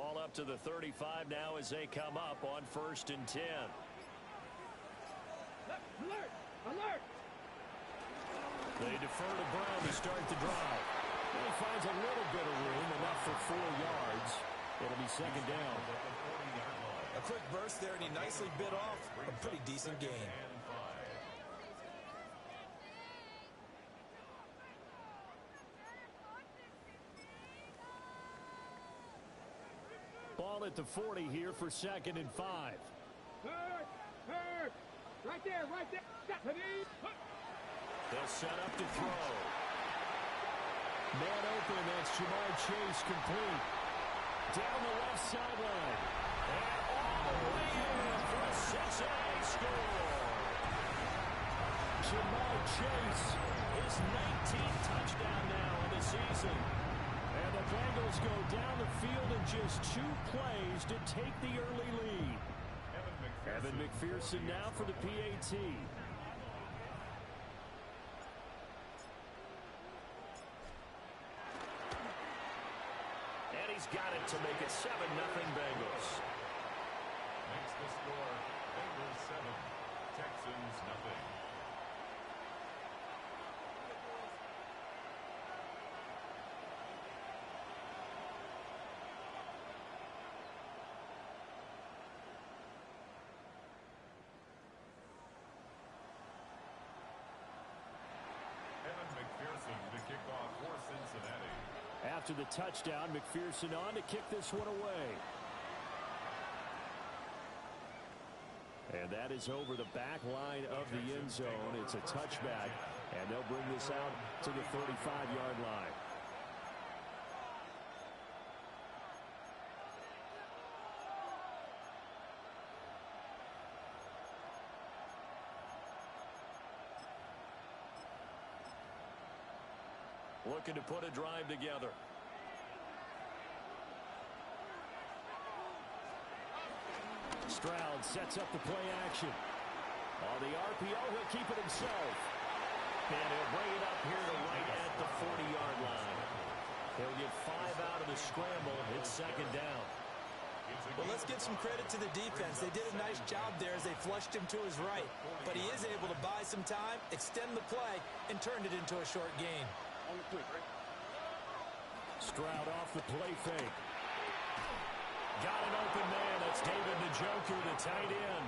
Ball up to the 35 now as they come up on 1st and 10. Alert! Alert! They defer to Brown to start the drive. He finds a little bit of room, enough for 4 yards. It'll be 2nd down. A quick burst there, and he nicely bit off a pretty decent gain. Ball at the 40 here for 2nd and 5. Hurt! Right there, right there. They'll set up to throw. Man open, that's Jamar Chase, complete. Down the left sideline. And all the way in for a Cincinnati score. Jamar Chase, his 19th touchdown now in the season. And the Bengals go down the field in just 2 plays to take the early lead. Evan McPherson now for the PAT. And he's got it to make it 7-0 Bengals. Makes the score Bengals 7, Texans nothing. After the touchdown, McPherson on to kick this one away. And that is over the back line of the end zone. It's a touchback, and they'll bring this out to the 35-yard line. Looking to put a drive together. Stroud sets up the play action. On the RPO, he'll keep it himself. And he'll bring it up here to right at the 40-yard line. He'll get 5 out of the scramble. It's 2nd down. Well, let's give some credit to the defense. They did a nice job there as they flushed him to his right. But he is able to buy some time, extend the play, and turned it into a short gain. Stroud off the play fake. Got an open man. That's David Njoku, the tight end.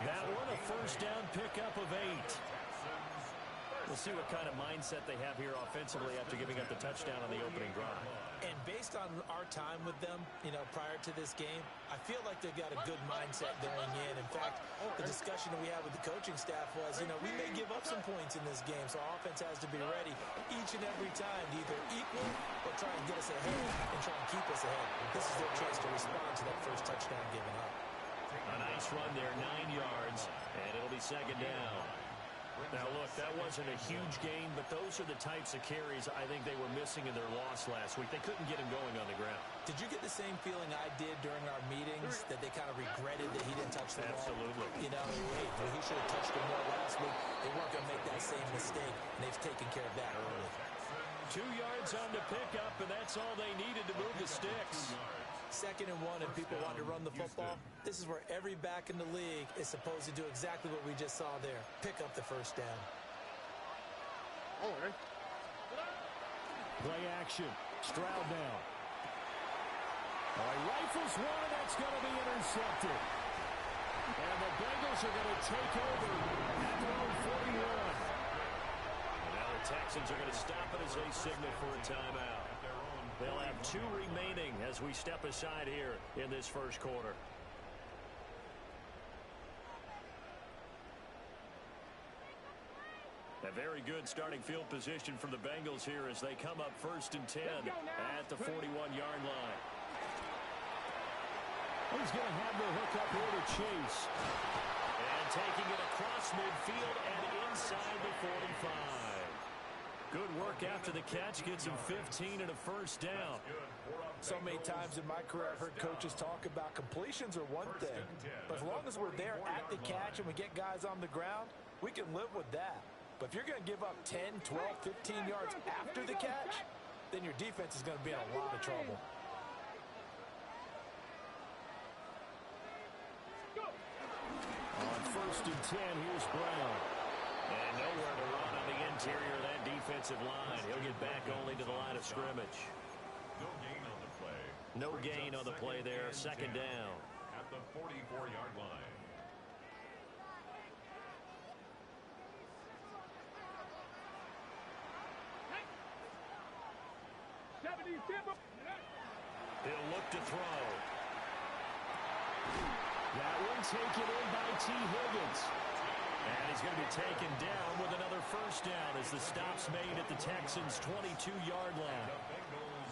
That one a 1st down pickup of 8. We'll see what kind of mindset they have here offensively after giving up the touchdown on the opening drive. And based on our time with them, prior to this game, I feel like they've got a good mindset going in. In fact, the discussion that we had with the coaching staff was, we may give up some points in this game, so our offense has to be ready each and every time to either equal or try and get us ahead and try and keep us ahead. This is their chance to respond to that first touchdown given up. A nice run there, 9 yards, and it'll be 2nd down. Now, look, that wasn't a huge gain, but those are the types of carries I think they were missing in their loss last week. They couldn't get him going on the ground. Did you get the same feeling I did during our meetings, that they kind of regretted that he didn't touch the ball? Absolutely. He should have touched the ball last week. They weren't going to make that same mistake, and they've taken care of that early. 2 yards on the pickup, and that's all they needed to move the sticks. 2nd and 1, and people want to run the football. This is where every back in the league is supposed to do exactly what we just saw there. Pick up the 1st down. Play action. Stroud down. Rifles one, and that's going to be intercepted. And the Bengals are going to take over at their own 41. And now the Texans are going to stop it as they signal for a timeout. They'll have 2 remaining as we step aside here in this first quarter. A very good starting field position for the Bengals here as they come up 1st and 10 at the 41-yard line. He's going to have the hook up here to Chase. And taking it across midfield and inside the 45. Good work after the catch. Gets him 15 and a 1st down. So many times in my career I've heard coaches talk about completions are one thing. But as long as we're there at the catch and we get guys on the ground, we can live with that. But if you're going to give up 10, 12, 15 yards after the catch, then your defense is going to be in a lot of trouble. first and 10. Here's Brown. And nowhere to run on the interior of that defensive line. He'll get back only to the line of scrimmage. No gain on the play. No gain on the play there. Second down. At the 44-yard line. He'll look to throw. That one taken in by T. Higgins. And he's going to be taken down with another first down as the stop's made at the Texans' 22-yard line.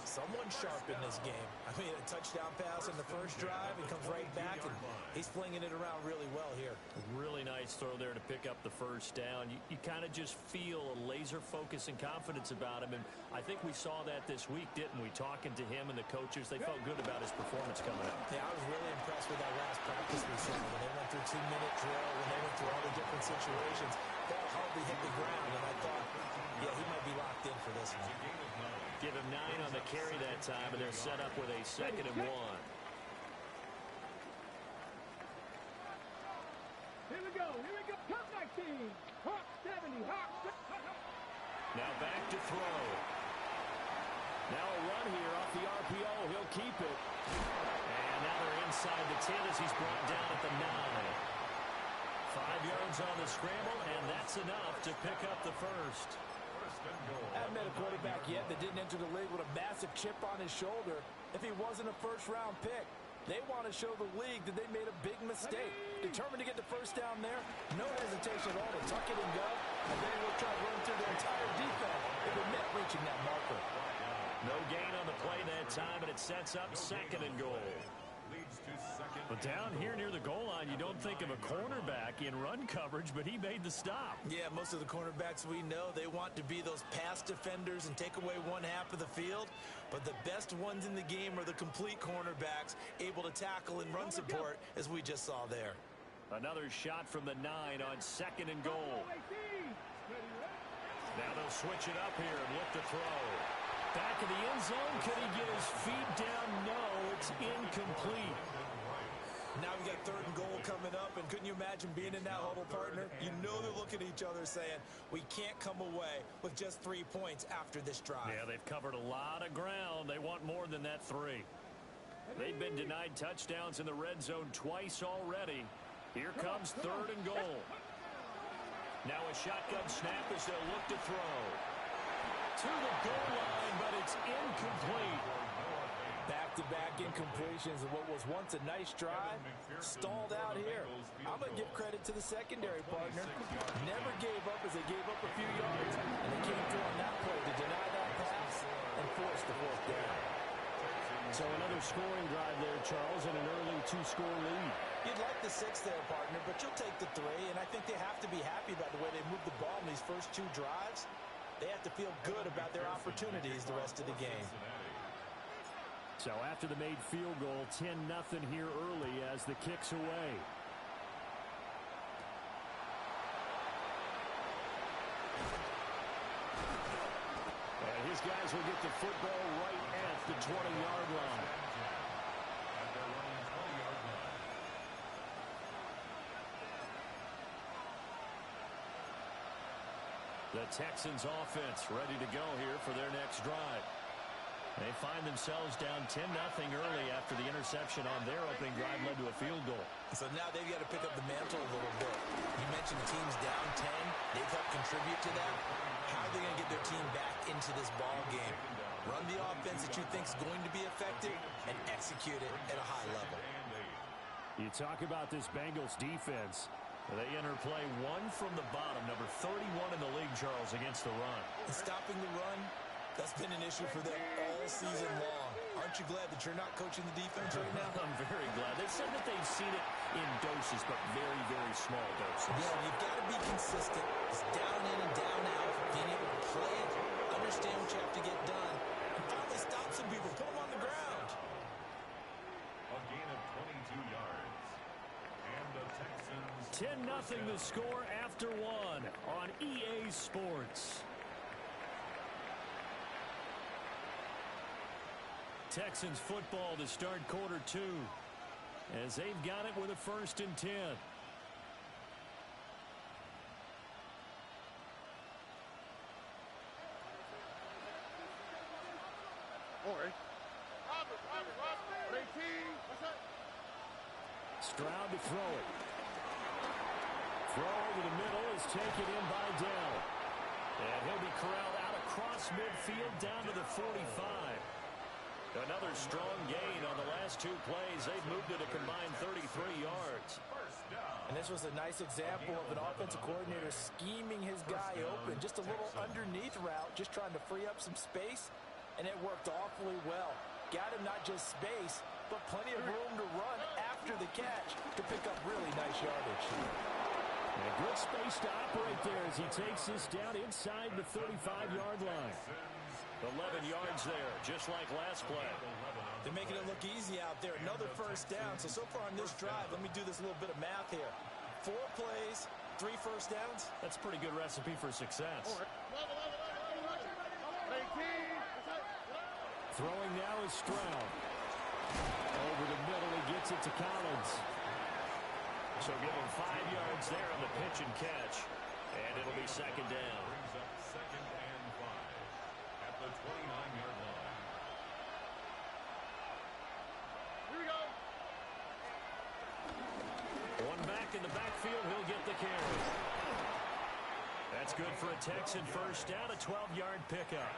Someone sharp in this game. I mean, a touchdown pass in the first drive. He comes right back, and he's flinging it around really well here. Really nice throw there to pick up the first down. You kind of just feel a laser focus and confidence about him, and I think we saw that this week, didn't we? Talking to him and the coaches, they felt good about his performance coming up. Yeah, I was really impressed with that last practice we saw. When they went through 2-minute drill, when they went through all the different situations, ball hardly hit the ground, and I thought, yeah, he might be locked in for this one. Give him 9 on the carry that time, and they're set up with a 2nd and 1. Here we go. Hawk 19. Hawk 70. Hawk. Now back to throw. Now a run here off the RPO. He'll keep it. And now they're inside the 10 as he's brought down at the 9. 5 yards on the scramble, and that's enough to pick up the first. I haven't met a quarterback yet that didn't enter the league with a massive chip on his shoulder if he wasn't a first-round pick. They want to show the league that they made a big mistake. Determined to get the first down there, no hesitation at all to tuck it and go, and then he'll try to run through the entire defense if it meant reaching that marker. No gain on the play that time, and it sets up 2nd and goal. But down here near the goal line, you don't think of a cornerback in run coverage, but he made the stop. Yeah, most of the cornerbacks we know, they want to be those pass defenders and take away one half of the field. But the best ones in the game are the complete cornerbacks, able to tackle and run support, as we just saw there. Another shot from the 9 on 2nd and goal. Now they'll switch it up here and look to throw. Back in the end zone. Could he get his feet down? No, it's incomplete. Now we got 3rd and goal coming up, and couldn't you imagine being in that huddle, partner? You know they're looking at each other saying, we can't come away with just 3 points after this drive. Yeah, they've covered a lot of ground. They want more than that 3. They've been denied touchdowns in the red zone twice already. Here comes 3rd and goal. Now a shotgun snap as they'll look to throw. To the goal line, but it's incomplete. Back-to-back incompletions of what was once a nice drive stalled out here. I'm going to give credit to the secondary partner. Never gave up as they gave up a few yards, and they came through on that play to deny that pass and force the 4th down. So another scoring drive there, Charles, and an early 2-score lead. You'd like the 6 there, partner, but you'll take the 3, and I think they have to be happy about the way they moved the ball in these first 2 drives. They have to feel good about their opportunities the rest of the game. So after the made field goal, 10-0 here early as the kick's away. And his guys will get the football right at the 20-yard line. The Texans offense ready to go here for their next drive. They find themselves down 10-0 early after the interception on their opening drive led to a field goal. So now they've got to pick up the mantle a little bit. You mentioned the team's down 10. They've helped contribute to that. How are they going to get their team back into this ball game? Run the offense that you think is going to be effective and execute it at a high level. You talk about this Bengals defense. They enter play 1 from the bottom, number 31 in the league, Charles, against the run. And stopping the run, that's been an issue for them all season long. Aren't you glad that you're not coaching the defense right now? I'm very glad. They've said that they've seen it in doses, but very, very small doses. Yeah, you've got to be consistent. It's down in and down out. Being able to play it, understand what you have to get done, and finally stop some people, put them on the ground. A gain of 22 yards. And the Texans... 10-0 the score after 1 on EA Sports. Texans football to start quarter 2 as they've got it with a 1st and 10. Stroud to throw it. Throw over the middle is taken in by Dell. And he'll be corralled out across midfield down to the 45. Another strong gain on the last two plays. They've moved it a combined 33 yards. And this was a nice example of an offensive coordinator scheming his guy open. Just a little underneath route, just trying to free up some space, and it worked awfully well. Got him not just space, but plenty of room to run after the catch to pick up really nice yardage. And a good space to operate there as he takes this down inside the 35-yard line. 11 yards there, just like last play. They're making it look easy out there. Another first down. So far on this drive, let me do this little bit of math here. 4 plays, 3 first downs. That's a pretty good recipe for success. Throwing now is Stroud. Over the middle, he gets it to Collins. So give him 5 yards there on the pitch and catch. And it'll be second down. Brings up second and 5 at the 29-yard line. Here we go. One back in the backfield, he'll get the carry. That's good for a Texan first down, a 12-yard pickup.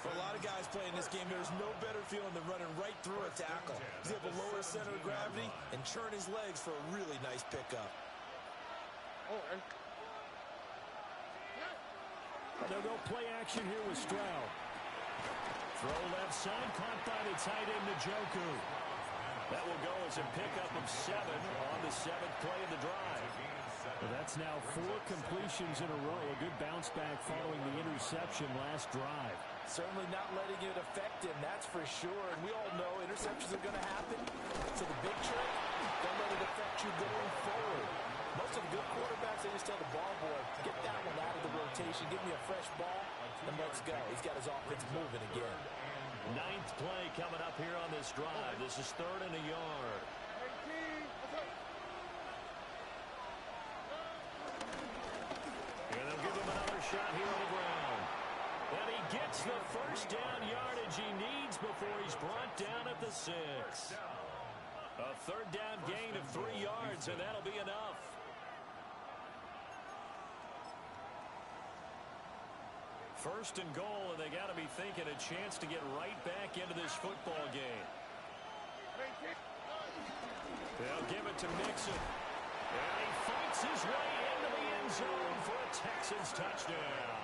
For a lot of guys playing this game, there's no better feeling than running right through a tackle. He's able to lower his center of gravity and churn his legs for a really nice pickup. They'll go play action here with Stroud. Throw left side, caught by the tight end, Njoku. That will go as a pickup of 7 on the 7th play of the drive. Well, that's now 4 completions in a row. A good bounce back following the interception last drive. Certainly not letting it affect him, that's for sure. And we all know interceptions are going to happen. So the big trick, don't let it affect you going forward. Most of the good quarterbacks, they just tell the ball boy, get that one out of the rotation, give me a fresh ball, and let's go. He's got his offense moving again. 9th play coming up here on this drive. This is 3rd and a yard. And they'll give him another shot here on the ground. And he gets the first down yardage he needs before he's brought down at the 6. A 3rd down gain of 3 yards, and that'll be enough. First and goal, and they got to be thinking a chance to get right back into this football game. They'll give it to Mixon. And he fights his way into the end zone for a Texans touchdown.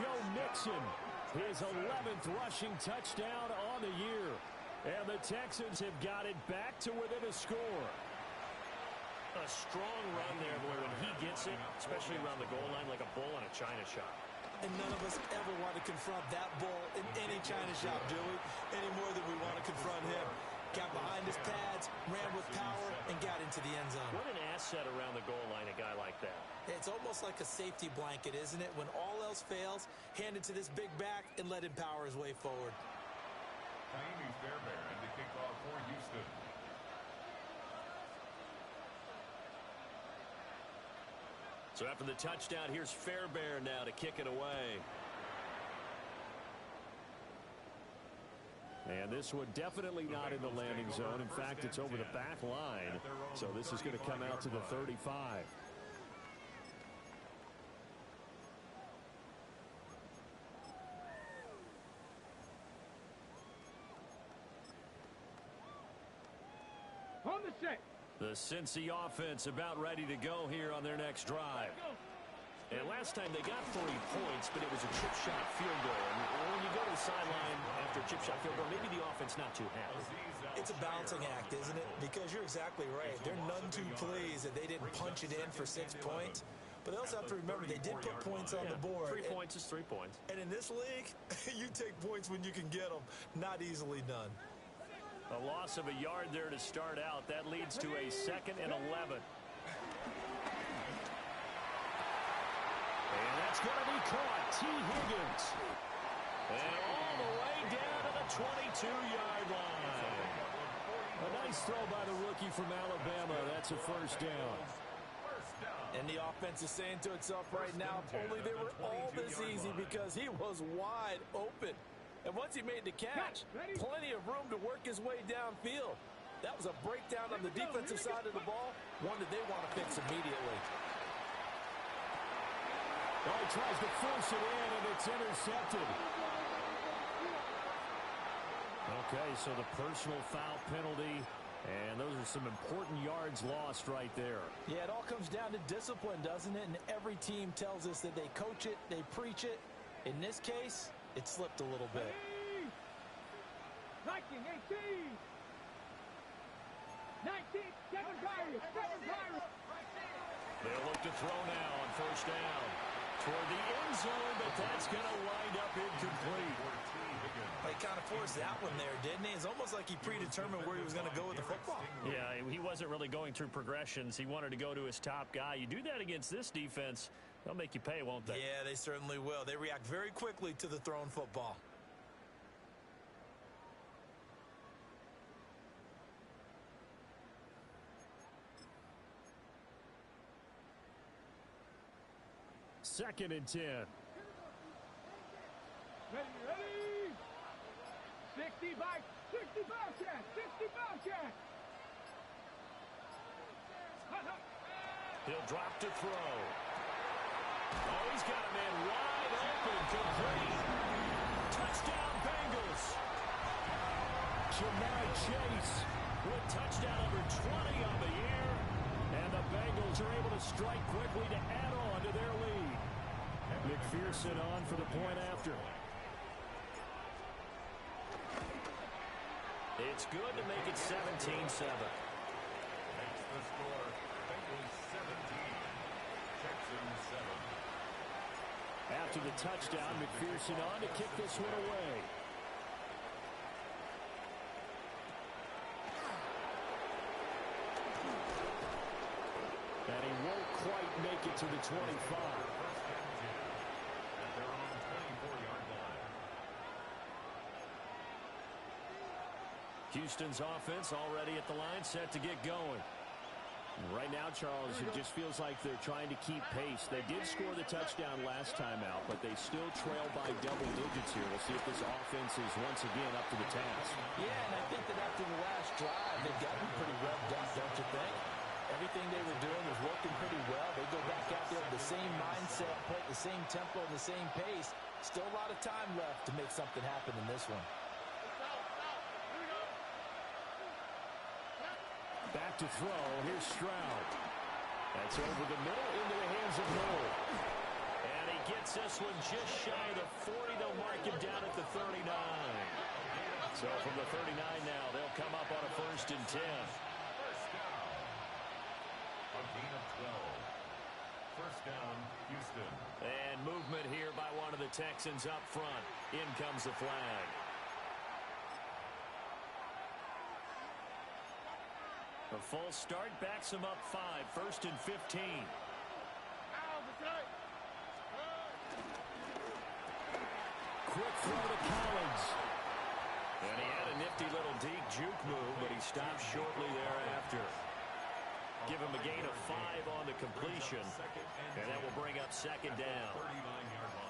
Joe Mixon, his 11th rushing touchdown on the year. And the Texans have got it back to within a score. A strong run there, boy, when he gets it, especially around the goal line like a bull in a china shop. And none of us ever want to confront that bull in any china shop, do we? Any more than we want to confront him. Got behind his pads, ran with power, and got into the end zone. What an asset around the goal line, a guy like that. It's almost like a safety blanket, isn't it? When all else fails, hand it to this big back and let him power his way forward. Miami Fairbairn to kick off for Houston. So after the touchdown, here's Fairbairn now to kick it away. And this one definitely not in the landing zone. In fact, it's over the back line. So this is going to come out to the 35. On the set. The Cincy offense about ready to go here on their next drive. And last time they got 40 points, but it was a chip shot field goal. And when you go to the sideline after a chip shot field goal, maybe the offense not too happy. It's a balancing act, isn't it? Because you're exactly right. They're none too pleased that they didn't punch it in for 6 points. But they also have to remember they did put points on the board. 3 points is 3 points. And in this league, you take points when you can get them. Not easily done. A loss of a yard there to start out. That leads to a 2nd and 11. And that's going to be caught. T. Higgins. And all the way down to the 22-yard line. A nice throw by the rookie from Alabama. That's a first down. And the offense is saying to itself right now, if only they were all this easy, because he was wide open. And once he made the catch, plenty of room to work his way downfield. That was a breakdown on the defensive side of the ball, one that they want to fix immediately. Oh, he tries to force it in, and it's intercepted. Okay, so the personal foul penalty, and those are some important yards lost right there. Yeah, it all comes down to discipline, doesn't it? And every team tells us that they coach it, they preach it. In this case, it slipped a little bit. 19, 18. 19, Devin Byron. They'll look to throw now on first down. Toward the end zone, but that's going to wind up incomplete. He kind of forced that one there, didn't he? It's almost like he predetermined where he was going to go with the football. Yeah, he wasn't really going through progressions. He wanted to go to his top guy. You do that against this defense, they'll make you pay, won't they? Yeah, they certainly will. They react very quickly to the thrown football. Second and 10. Ready. 60 ball check. He'll drop to throw. Oh, he's got a man wide open. Complete. Touchdown, Bengals. Jamar Chase with touchdown number 20 on the year. And the Bengals are able to strike quickly to add on to their lead. McPherson on for the point after. It's good to make it 17-7. Makes the score. Bengals 17. Texans 7. After the touchdown, McPherson on to kick this one away. And he won't quite make it to the 25. At their own 24-yard line. Houston's offense already at the line, set to get going. Right now, Charles, it just feels like they're trying to keep pace. They did score the touchdown last time out, but they still trail by double digits here. We'll see if this offense is once again up to the task. Yeah, and I think that after the last drive, they've gotten pretty revved up, don't you think? Everything they were doing was working pretty well. They go back out there with the same mindset, play at the same tempo and the same pace. Still a lot of time left to make something happen in this one. Back to throw. Here's Stroud. That's over the middle into the hands of Moore. And he gets this one just shy of the 40. They'll mark him down at the 39. So from the 39 now, they'll come up on a 1st and 10. A gain of 12. First down, Houston. And movement here by one of the Texans up front. In comes the flag. A full start backs him up 5. 1st and 15. Quick throw to Collins. And he had a nifty little deep juke move, but he stopped shortly thereafter. Give him a gain of 5 on the completion, and that will bring up 2nd down. 39-yard line.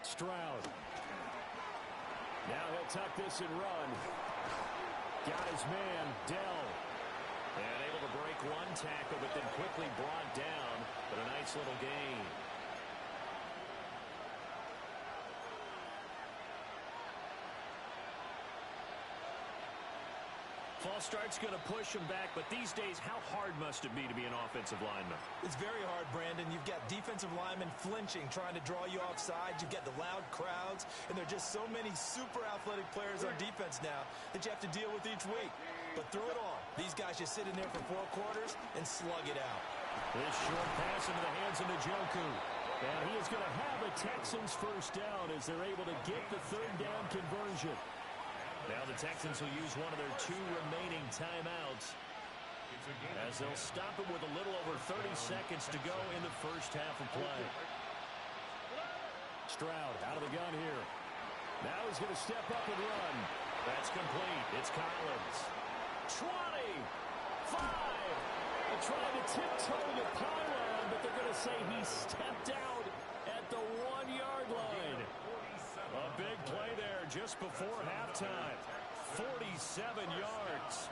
Stroud. Now he'll tuck this and run. Got his man, Dell. And able to break one tackle, but then quickly brought down. But a nice little gain. False start's going to push him back, but these days, how hard must it be to be an offensive lineman? It's very hard, Brandon. You've got defensive linemen flinching, trying to draw you off sides. You've got the loud crowds, and there are just so many super athletic players on defense now that you have to deal with each week. But through it all, these guys just sit in there for 4 quarters and slug it out. This short pass into the hands of Njoku. And he is going to have a Texans first down as they're able to get the 3rd down conversion. Now the Texans will use one of their 2 remaining timeouts as they'll stop it with a little over 30 seconds to go in the first half of play. Stroud out of the gun here. Now he's going to step up and run. That's complete. It's Collins. trying to tiptoe the pylon, but they're going to say he stepped out at the 1-yard line. A big play there just before halftime. 47 yards.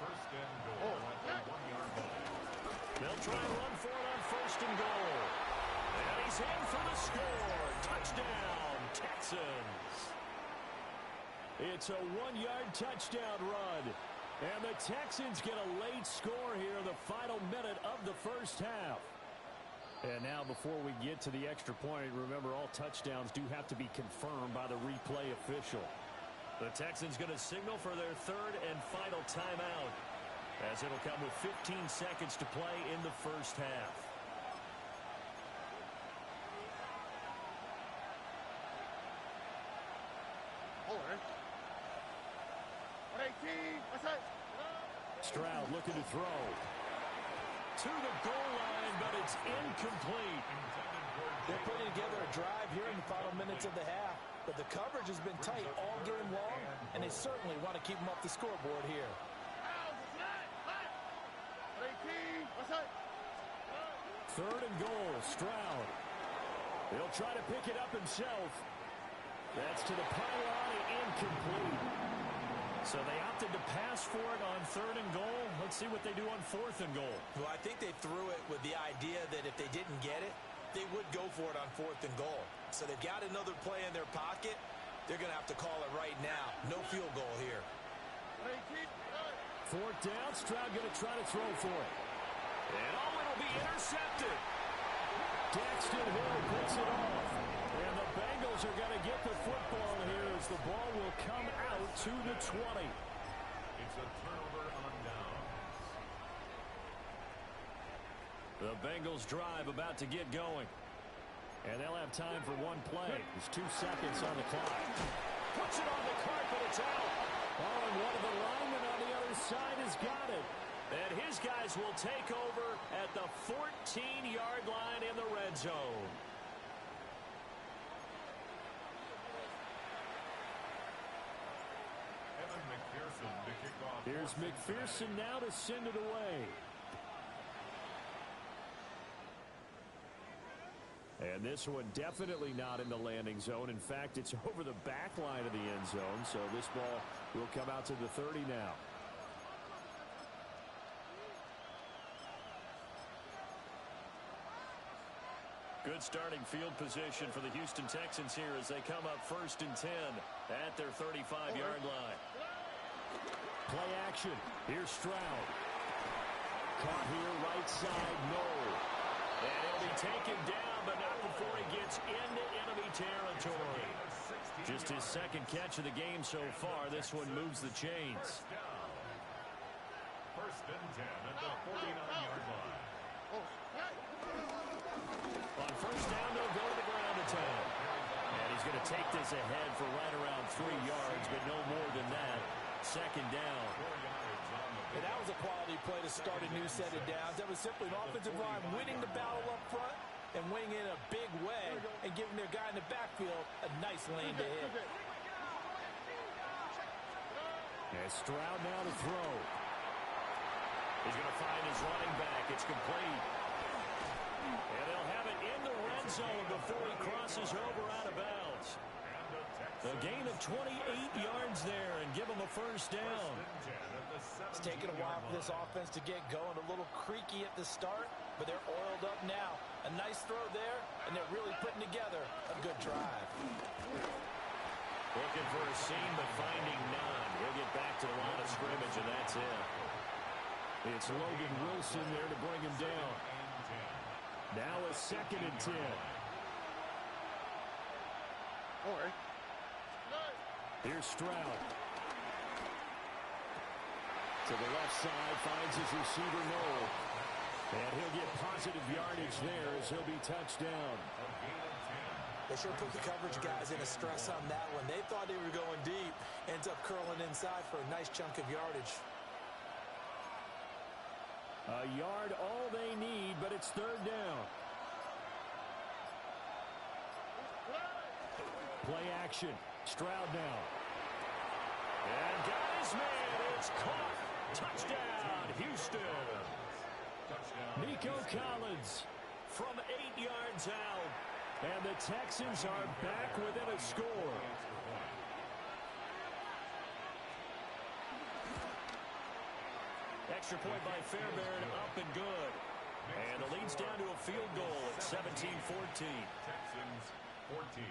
First and goal at the 1-yard line. They'll try and run for it on first and goal. And he's in for the score. Touchdown, Texans. It's a 1-yard touchdown run. And the Texans get a late score here in the final minute of the first half. And now before we get to the extra point, remember all touchdowns do have to be confirmed by the replay official. The Texans going to signal for their third and final timeout, as it'll come with 15 seconds to play in the first half. Stroud looking to throw. To the goal line, but it's incomplete. They're putting together a drive here in the final minutes of the half, but the coverage has been tight all game long, and they certainly want to keep them off the scoreboard here. Third and goal, Stroud. He'll try to pick it up himself. That's to the pylon, incomplete. So they opted to pass for it on third and goal. Let's see what they do on fourth and goal. Well, I think they threw it with the idea that if they didn't get it, they would go for it on fourth and goal. So they've got another play in their pocket. They're going to have to call it right now. No field goal here. Fourth down, Stroud going to try to throw for it. And it'll be intercepted. Daxton Hill puts it off. And the Bengals are going to get the football here as the ball will come out to the 20. It's a turnover on downs. The Bengals drive about to get going. And they'll have time for one play. There's 2 seconds on the clock. Puts it on the carpet, it's out. Oh, and one of the linemen on the other side has got it. And his guys will take over at the 14-yard line in the red zone. Here's McPherson now to send it away. And this one definitely not in the landing zone. In fact, it's over the back line of the end zone. So this ball will come out to the 30 now. Good starting field position for the Houston Texans here as they come up first and 10 at their 35-yard line. Play action. Here's Stroud. Caught here, right side, no. And he'll be taken down, but not before he gets into enemy territory. Just his second catch of the game so far. This one moves the chains. First and 10 at the 49-yard line. On first down, they'll go to the ground attack. And he's going to take this ahead for right around 3 yards, but no more than that. Second down. And that was a quality play to start a new set of downs. That was simply an offensive line winning the battle up front and winning in a big way and giving their guy in the backfield a nice lane to hit. And Stroud now to throw. He's going to find his running back. It's complete. And they'll have it in the red zone before he crosses over out of bounds. A gain of 28 yards there and give him a first down. It's taken a while for this offense to get going. A little creaky at the start, but they're oiled up now. A nice throw there, and they're really putting together a good drive. Looking for a seam, but finding none. He'll get back to the line of scrimmage, and that's it. It's Logan Wilson there to bring him down. Now a second and 10. Here's Stroud. To the left side, finds his receiver Noel. And he'll get positive yardage there as he'll be touched down. They sure put the coverage guys in a stress on that one. They thought they were going deep. Ends up curling inside for a nice chunk of yardage. A yard all they need, but it's third down. Play action. Stroud now. And got his man. It's caught. Touchdown, Houston. Nico Collins from 8 yards out. And the Texans are back within a score. Extra point by Fairbairn, up and good. And the lead's down to a field goal at 17-14. Texans 14.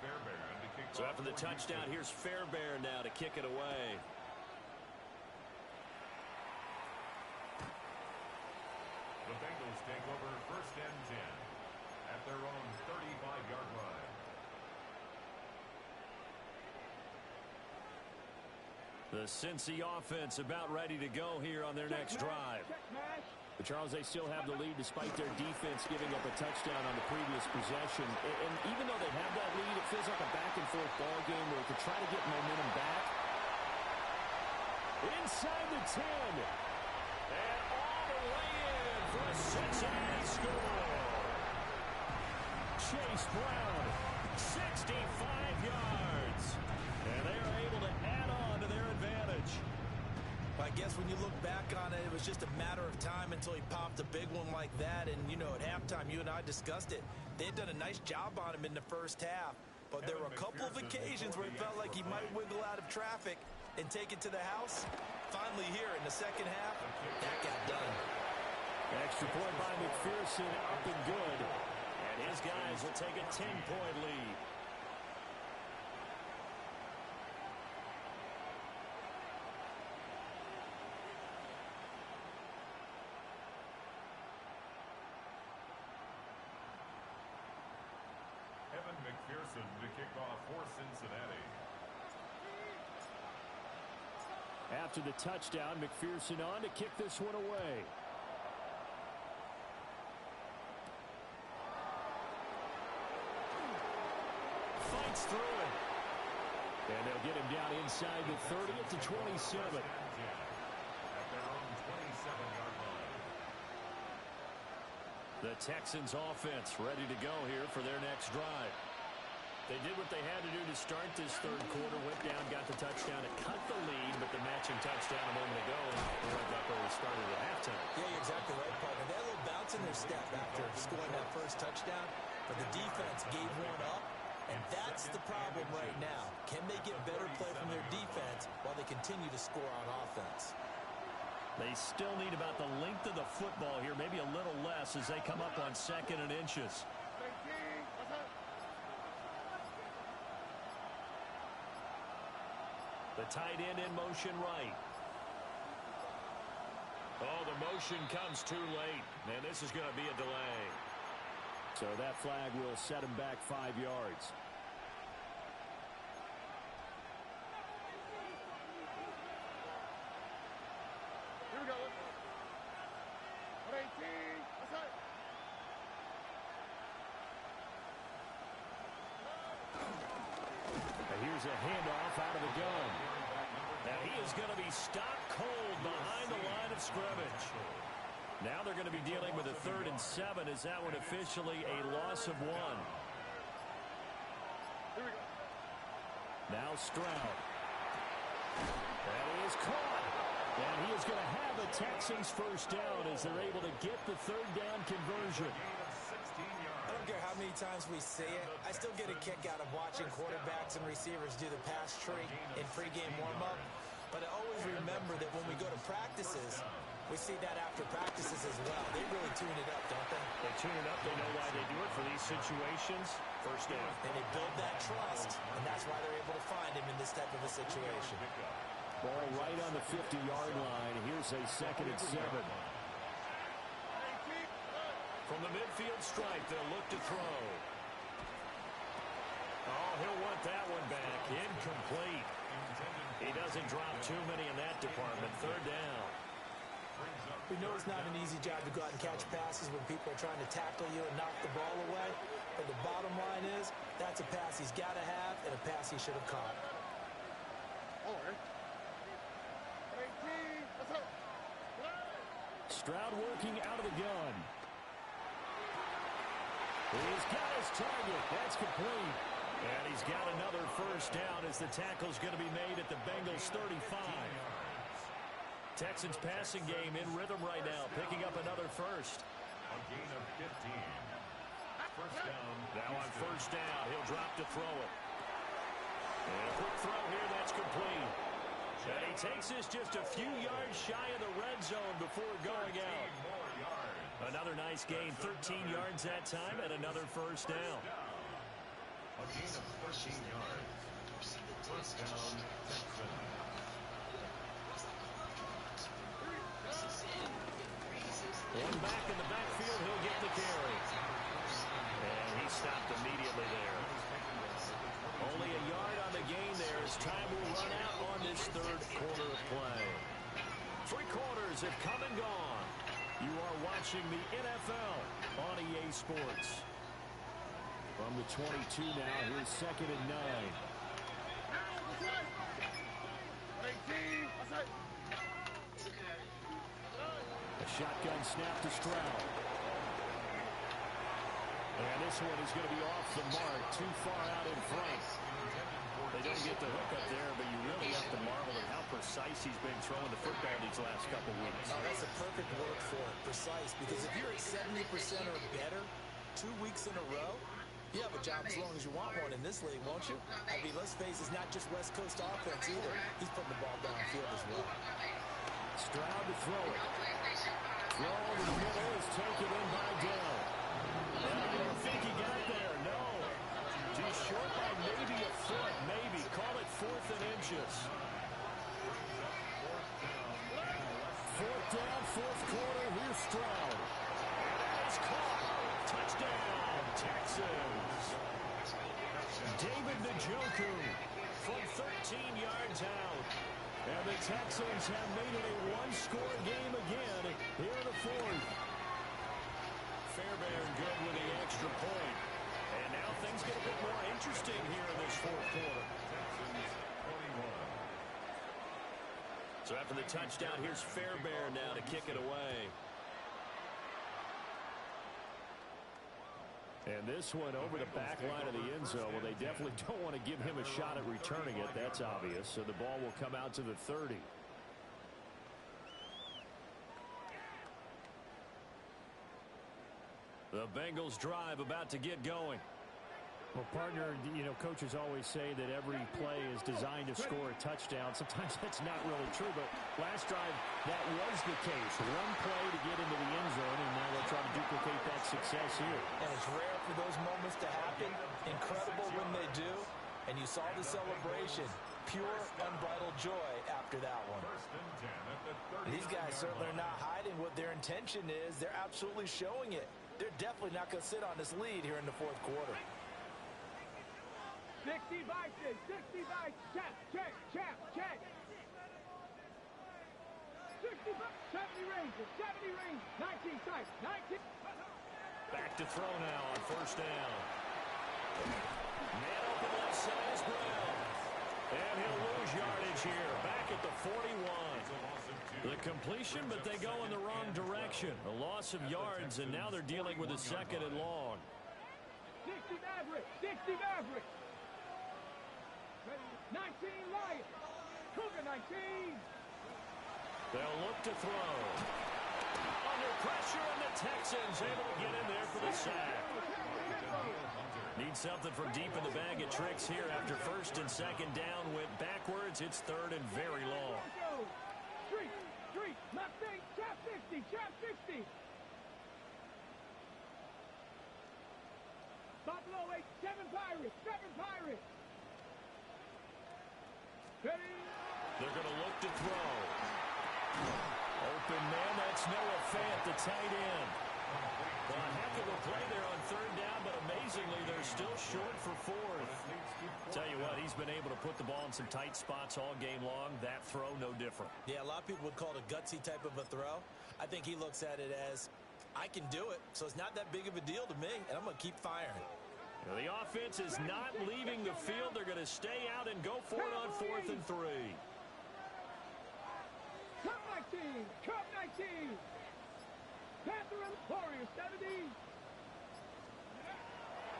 Fairbairn to kick So off after the for touchdown, Houston. here's Fairbairn now to kick it away. The Bengals take over 1st and 10 at their own 35-yard line. The Cincy offense about ready to go here on their next drive. But Charles, they still have the lead despite their defense giving up a touchdown on the previous possession. And even though they have that lead, it feels like a back-and-forth ball game where to try to get momentum back. Inside the 10. And all the way in for a Cincinnati score. Chase Brown, 65 yards. And they are able to add on to their advantage. I guess when you look back on it, it was just a matter of time until he popped a big one like that. And, you know, at halftime, you and I discussed it. They had done a nice job on him in the first half. But there were a couple of occasions where it felt like he might wiggle out of traffic and take it to the house. Finally here in the second half, that got done. Extra point by McPherson, up and good. And his guys will take a 10-point lead. McPherson to kick off for Cincinnati. After the touchdown, McPherson on to kick this one away. Fights through it. And they'll get him down inside the 30 to 27. At their own 27-yard line. The Texans offense ready to go here for their next drive. They did what they had to do to start this third quarter, went down, got the touchdown to cut the lead, but the matching touchdown a moment ago, and right back where we started at halftime. Yeah, you're exactly right, partner. They had a little bounce in their step after scoring that first touchdown, but the defense gave one up, and that's the problem right now. Can they get better play from their defense while they continue to score on offense? They still need about the length of the football here, maybe a little less as they come up on 2nd and inches. The tight end in motion right. Oh, the motion comes too late, and this is going to be a delay. So that flag will set him back 5 yards. Here we go. 118. What's that? And here's a handoff out of the gun. Now he is going to be stopped cold behind the line of scrimmage. Now they're going to be dealing with a 3rd and 7 as that one officially a loss of 1. Now Stroud. That is caught. And he is going to have the Texans first down as they're able to get the 3rd down conversion. I don't care how many times we say it, I still get a kick out of watching quarterbacks and receivers do the pass tree in pregame warm-up. But I always remember that when we go to practices, we see that after practices as well. They really tune it up, don't they? They tune it up. They know why they do it for these situations. First down. And they build that trust, and that's why they're able to find him in this type of a situation. Ball right on the 50-yard line. Here's a 2nd and 7. From the midfield stripe, they'll look to throw. Oh, he'll want that one back. Incomplete. He doesn't drop too many in that department. 3rd down. We know it's not an easy job to go out and catch passes when people are trying to tackle you and knock the ball away. But the bottom line is, that's a pass he's got to have and a pass he should have caught. Stroud working out of the gun. He's got his target. That's complete. And he's got another first down as the tackle's going to be made at the Bengals 35. Texans passing game in rhythm right now, picking up another first. A gain of 15. First down. Now on first down, he'll drop to throw it. And a quick throw here, that's complete. And he takes this just a few yards shy of the red zone before going out. Another nice gain, 13 yards that time, and another first down. A gain of 13 yards. First down, Texans. One back in the backfield, he'll get the carry. And he stopped immediately there. Only a yard on the gain there as time will run out on this third quarter of play. 3 quarters have come and gone. You are watching the NFL on EA Sports. From the 22 now, here's 2nd and 9. A shotgun snap to Stroud. And this one is going to be off the mark, too far out in front. They don't get the hook up there, but you really have to marvel at how precise he's been throwing the football these last couple weeks. Oh, that's a perfect word for it, precise, because if you're at 70% or better 2 weeks in a row, you have a job as long as you want one in this league, won't you? I mean, let's face it, it's not just West Coast offense either. He's putting the ball downfield as well. Stroud to throw it. Throw in the middle is taken in by Dell. And I don't think he got there, no. Too short by maybe a foot, maybe. Call it 4th and inches. 4th down, 4th quarter. Here's Stroud. It's caught. Touchdown, Texans. David Njoku from 13 yards out. And the Texans have made it a one-score game again here in the 4th. Fairbairn good with the extra point. And now things get a bit more interesting here in this 4th quarter. Texans 21. So after the touchdown, here's Fairbairn now to kick it away. And this one over the back line of the end zone. Well, they definitely don't want to give him a shot at returning it. That's obvious. So the ball will come out to the 30. The Bengals drive about to get going. Well, partner, you know, coaches always say that every play is designed to score a touchdown. Sometimes that's not really true, but last drive, that was the case. One play to get into the end zone, and now they'll try to duplicate that success here. And it's rare for those moments to happen. Incredible when they do. And you saw the celebration. Pure, unbridled joy after that one. First and 10 at the 30. These guys certainly are not hiding what their intention is. They're absolutely showing it. They're definitely not going to sit on this lead here in the 4th quarter. 60 vices, 60 vices, check, check, check, check. 60, 70 ranges, 70 range, 19 sites, 19. Back to throw now on first down. Man open left side is Brown. And he'll lose yardage here. Back at the 41. The completion, but they go in the wrong direction. A loss of yards, and now they're dealing with a 2nd and long. 60 Maverick, 60 Maverick. 19 Lions. Cougar 19. They'll look to throw. Under pressure, and the Texans able to get in there for the sack. Need something from deep in the bag of tricks here after 1st and 2nd down. Went backwards. It's 3rd and very long. Street, street, Mustang, trap 50, trap 50. Buffalo 8, 7 Pirates, 7 Pirates. They're going to look to throw. Open man, that's Noah Fant, the tight end. Well, a heck of a play there on 3rd down, but amazingly, they're still short for 4th. Tell you what, he's been able to put the ball in some tight spots all game long. That throw, no different. Yeah, a lot of people would call it a gutsy type of a throw. I think he looks at it as, I can do it, so it's not that big of a deal to me, and I'm going to keep firing. Well, the offense is not leaving the field. They're going to stay out and go for it on 4th and 3. Cup 19, Cup 19. Panther and Warriors 70.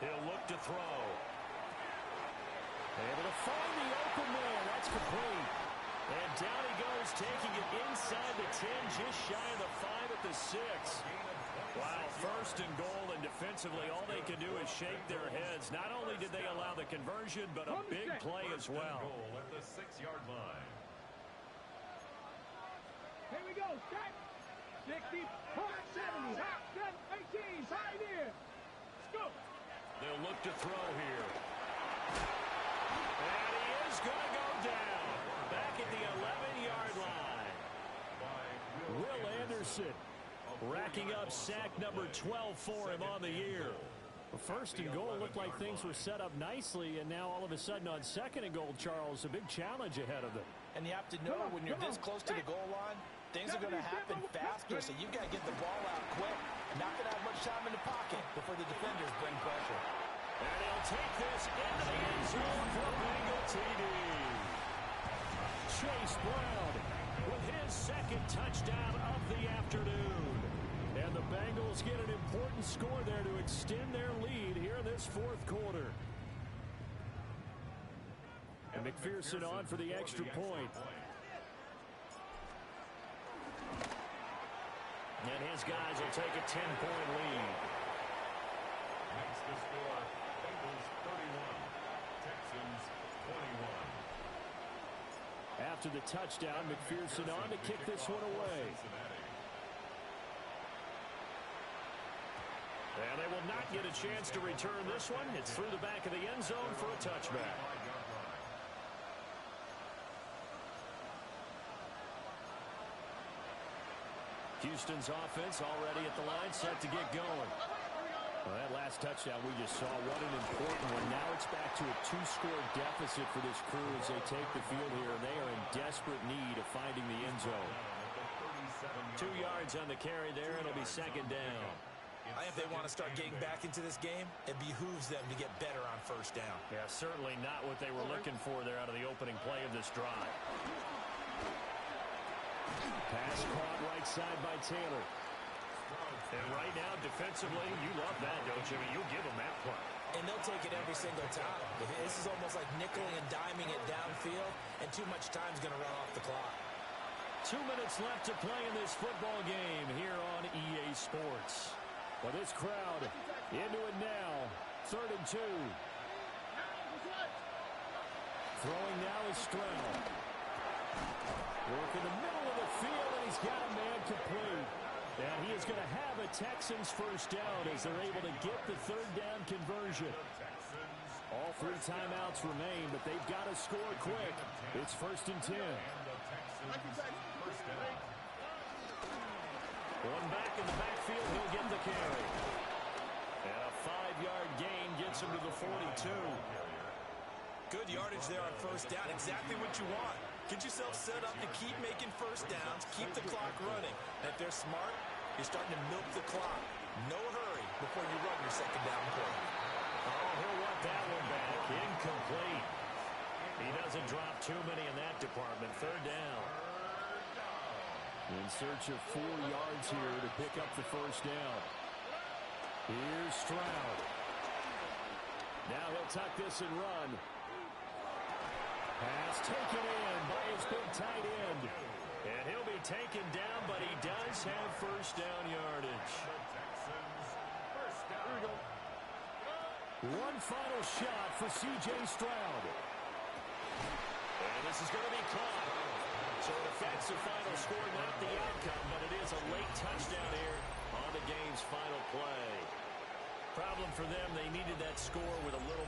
He'll look to throw. Able to find the open man. That's complete. And down he goes, taking it inside the 10, just shy of the 5 at the 6. Wow, first and goal, and defensively, all they can do is shake their heads. Not only did they allow the conversion, but a big play as well. Goal at the 6-yard line. Here we go. Set. 60, 70, hot, 18, pioneer. Scoop. They'll look to throw here. And he is going to go down. Back at the 11-yard line. Will Anderson racking up sack number 12 for him on the year. First and goal looked like things were set up nicely, and now all of a sudden on second and goal, Charles, a big challenge ahead of them. And you have to know when you're this close to the goal line, things are going to happen faster, so you've got to get the ball out quick. Not going to have much time in the pocket before the defenders bring pressure. And he'll take this into the end zone for a Bengal TD. Chase Brown with his second touchdown of the afternoon. And the Bengals get an important score there to extend their lead here in this fourth quarter. And McPherson on for the extra point. And his guys will take a 10-point lead. Makes the score Bengals 31, Texans 21. After the touchdown, McPherson on to kick this one away. And they will not get a chance to return this one. It's through the back of the end zone for a touchback. Houston's offense already at the line, set to get going. Well, that last touchdown we just saw, what an important one. Now it's back to a 2-score deficit for this crew as they take the field here. They are in desperate need of finding the end zone. 2 yards on the carry there, and it'll be second down. I think if they want to start getting back into this game, it behooves them to get better on first down. Yeah, certainly not what they were looking for there out of the opening play of this drive. Pass caught right side by Taylor. And right now, defensively, you love that, don't you? I mean, you'll give them that play. And they'll take it every single time. This is almost like nickeling and diming it downfield, and too much time's going to run off the clock. 2 minutes left to play in this football game here on EA Sports. Well, this crowd into it now. 3rd and 2. Throwing now is Stroud. Work in the middle of the field, and he's got a man complete. And he is going to have a Texans first down as they're able to get the 3rd down conversion. All 3 timeouts remain, but they've got to score quick. It's 1st and 10. One back in the backfield, he'll get the carry. And a 5-yard gain gets him to the 42. Good yardage there on first down. Exactly what you want. Get yourself set up to keep making first downs, keep the clock running. And if they're smart, you're starting to milk the clock. No hurry before you run your second down play. Oh, he'll want that one back. Incomplete. He doesn't drop too many in that department. 3rd down. In search of 4 yards here to pick up the first down. Here's Stroud. Now he'll tuck this and run. Pass taken in by his big tight end. And he'll be taken down, but he does have first down yardage. One final shot for C.J. Stroud. And this is going to be caught. So it affects the final score, not the outcome, but it is a late touchdown here on the game's final play. Problem for them, they needed that score with a little